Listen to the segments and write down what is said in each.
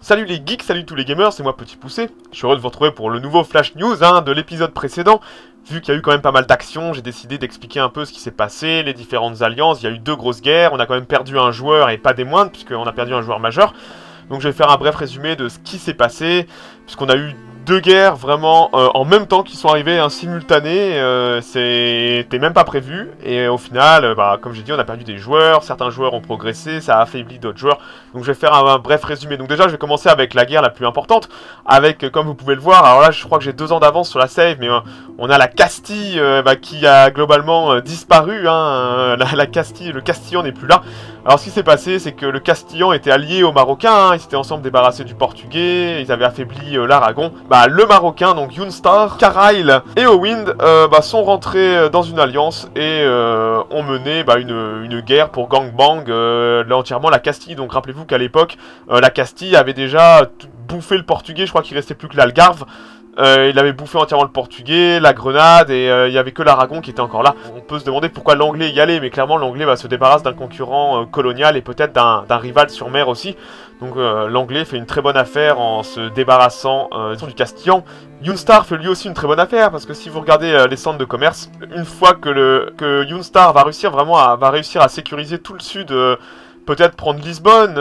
Salut les geeks, salut tous les gamers, c'est moi Petit Poucet. Je suis heureux de vous retrouver pour le nouveau Flash News de l'épisode précédent. Vu qu'il y a eu quand même pas mal d'actions, j'ai décidé d'expliquer un peu ce qui s'est passé, les différentes alliances. Il y a eu 2 grosses guerres, on a quand même perdu un joueur et pas des moindres, puisqu'on a perdu un joueur majeur. Donc je vais faire un bref résumé de ce qui s'est passé, puisqu'on a eu 2 guerres vraiment en même temps qui sont arrivées simultanées, c'était même pas prévu, et au final, comme j'ai dit, on a perdu des joueurs, certains joueurs ont progressé, ça a affaibli d'autres joueurs, donc je vais faire un bref résumé. Donc déjà je vais commencer avec la guerre la plus importante, avec, comme vous pouvez le voir, alors là je crois que j'ai 2 ans d'avance sur la save, mais on a la Castille qui a globalement disparu, la Castille, le Castillan n'est plus là. Alors ce qui s'est passé, c'est que le Castillan était allié aux Marocains, ils s'étaient ensemble débarrassés du Portugais, ils avaient affaibli l'Aragon. Le Marocain, donc Younstar, Caraïl et Owind sont rentrés dans une alliance et ont mené une guerre pour gangbang entièrement la Castille. Donc rappelez-vous qu'à l'époque, la Castille avait déjà bouffé le Portugais, je crois qu'il restait plus que l'Algarve. Il avait bouffé entièrement le Portugais, la Grenade, et il n'y avait que l'Aragon qui était encore là. On peut se demander pourquoi l'Anglais y allait, mais clairement l'Anglais se débarrasse d'un concurrent colonial et peut-être d'un rival sur mer aussi. Donc l'Anglais fait une très bonne affaire en se débarrassant du Castillan. Younstar fait lui aussi une très bonne affaire, parce que si vous regardez les centres de commerce, une fois que Younstar va réussir à sécuriser tout le sud, peut-être prendre Lisbonne,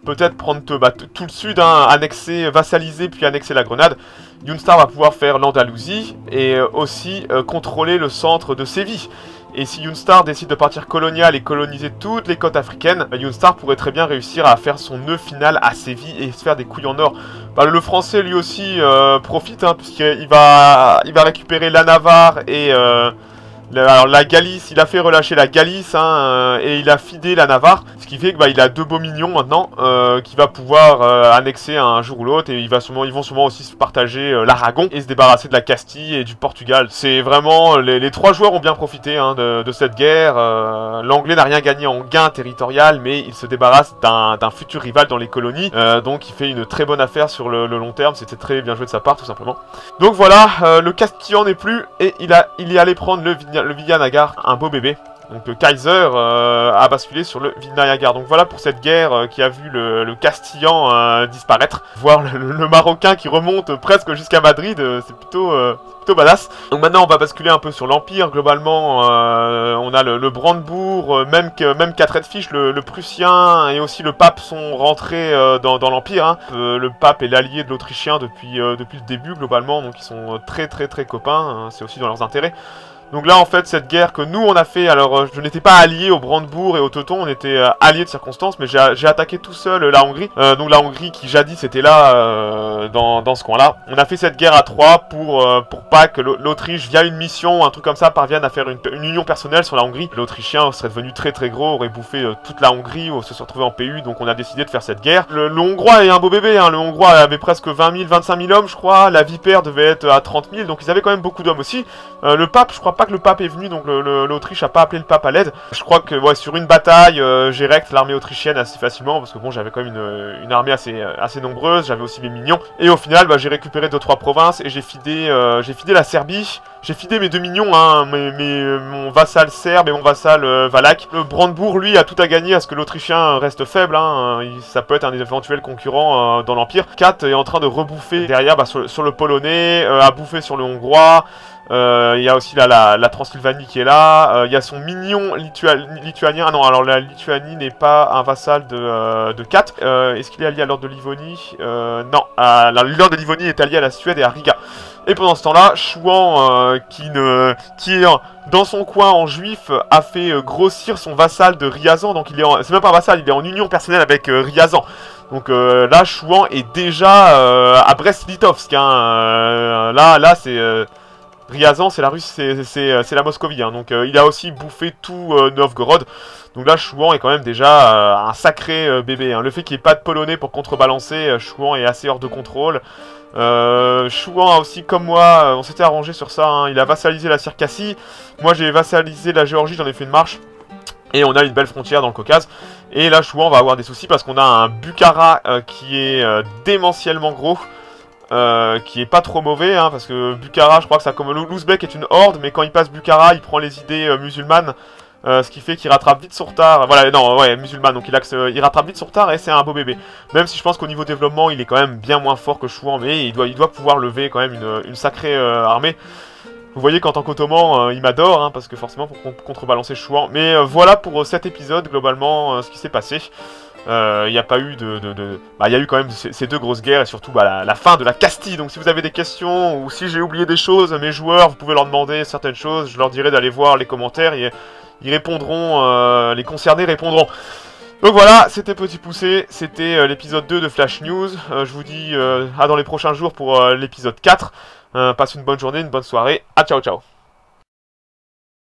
peut-être prendre tout le sud, annexer, vassaliser, puis annexer la Grenade. Younstar va pouvoir faire l'Andalousie et aussi contrôler le centre de Séville. Et si Younstar décide de partir colonial et coloniser toutes les côtes africaines, Younstar pourrait très bien réussir à faire son nœud final à Séville et se faire des couilles en or. Le français lui aussi profite, puisqu'il va récupérer la Navarre et... alors la Galice, il a fait relâcher la Galice et il a fidé la Navarre, ce qui fait que il a 2 beaux mignons maintenant qui va pouvoir annexer un jour ou l'autre, et ils vont sûrement aussi se partager l'Aragon et se débarrasser de la Castille et du Portugal. C'est vraiment les 3 joueurs ont bien profité de cette guerre. L'Anglais n'a rien gagné en gain territorial, mais il se débarrasse d'un futur rival dans les colonies, donc il fait une très bonne affaire sur le long terme. C'était très bien joué de sa part tout simplement. Donc voilà, le Castillan n'est plus et il est allé prendre le Vijanagar, un beau bébé. Donc le Kaiser a basculé sur le Vijanagar. Donc voilà pour cette guerre qui a vu le Castillan disparaître. Voir le Marocain qui remonte presque jusqu'à Madrid, c'est plutôt badass. Donc maintenant on va basculer un peu sur l'Empire. Globalement on a le Brandebourg, même qu'à Redfish, le Prussien et aussi le Pape sont rentrés dans l'Empire. Le Pape est l'allié de l'Autrichien depuis le début globalement. Donc ils sont très copains, c'est aussi dans leurs intérêts. Donc là en fait cette guerre que nous on a fait, alors je n'étais pas allié au Brandebourg et au Teuton, on était alliés de circonstances, mais j'ai attaqué tout seul la Hongrie. Donc la Hongrie qui jadis était là dans ce coin là. On a fait cette guerre à 3 pour pas que l'Autriche via une mission, un truc comme ça, parvienne à faire une union personnelle sur la Hongrie. L'Autrichien serait devenu très gros, aurait bouffé toute la Hongrie, ou se serait retrouvé en PU, donc on a décidé de faire cette guerre. Le Hongrois est un beau bébé, le Hongrois avait presque 20 000, 25 000 hommes je crois, la Vipère devait être à 30 000, donc ils avaient quand même beaucoup d'hommes aussi. Le Pape, je crois pas que le Pape est venu, donc l'Autriche a pas appelé le Pape à l'aide. Je crois que sur une bataille, j'ai rect l'armée autrichienne assez facilement, parce que bon, j'avais quand même une armée assez nombreuse, j'avais aussi mes minions. Et au final, j'ai récupéré 2-3 provinces et j'ai fidé la Serbie. J'ai fidé mes 2 minions, mon vassal serbe et mon vassal valaque. Le Brandebourg, lui, a tout à gagner à ce que l'Autrichien reste faible. Ça peut être un éventuel concurrent dans l'Empire. Kat est en train de rebouffer derrière sur le Polonais, à bouffer sur le Hongrois. Il y a aussi la Transylvanie qui est là. Il y a son mignon lituanien. Ah non, alors la Lituanie n'est pas un vassal de Kat. Est-ce qu'il est allié à l'ordre de Livonie? Non, l'ordre de Livonie est allié à la Suède et à Riga. Et pendant ce temps-là, Chouan, qui est dans son coin en juif, a fait grossir son vassal de Riazan. Donc c'est même pas un vassal, il est en union personnelle avec Riazan. Donc là, Chouan est déjà à Brest-Litovsk. Là c'est... Riazan, c'est la Russe, c'est la Moscovie. Donc il a aussi bouffé tout Novgorod. Donc là, Chouan est quand même déjà un sacré bébé. Le fait qu'il n'y ait pas de Polonais pour contrebalancer, Chouan est assez hors de contrôle. Chouan a aussi, comme moi, on s'était arrangé sur ça. Il a vassalisé la Circassie. Moi, j'ai vassalisé la Géorgie, j'en ai fait une marche. Et on a une belle frontière dans le Caucase. Et là, Chouan va avoir des soucis parce qu'on a un Bukhara qui est démentiellement gros. Qui est pas trop mauvais, parce que Bukhara, je crois que ça comme l'Ouzbek est une horde, mais quand il passe Bukhara, il prend les idées musulmanes Ce qui fait qu'il rattrape vite son retard. Voilà, non, ouais, musulman, donc il rattrape vite son retard et c'est un beau bébé. Même si je pense qu'au niveau développement, il est quand même bien moins fort que Chouan, mais il doit pouvoir lever quand même une sacrée armée. Vous voyez qu'en tant qu'ottoman, il m'adore, hein, parce que forcément, pour contrebalancer Chouan. Mais voilà pour cet épisode, globalement, ce qui s'est passé. Il n'y a pas eu Bah, il y a eu quand même ces deux grosses guerres, et surtout bah, la fin de la Castille. Donc si vous avez des questions, ou si j'ai oublié des choses, mes joueurs, vous pouvez leur demander certaines choses. Je leur dirai d'aller voir les commentaires, et ils répondront, les concernés répondront. Donc voilà, c'était Petit Poucet, c'était l'épisode 2 de Flash News. Je vous dis à dans les prochains jours pour l'épisode 4. Passe une bonne journée, une bonne soirée. À ciao ciao.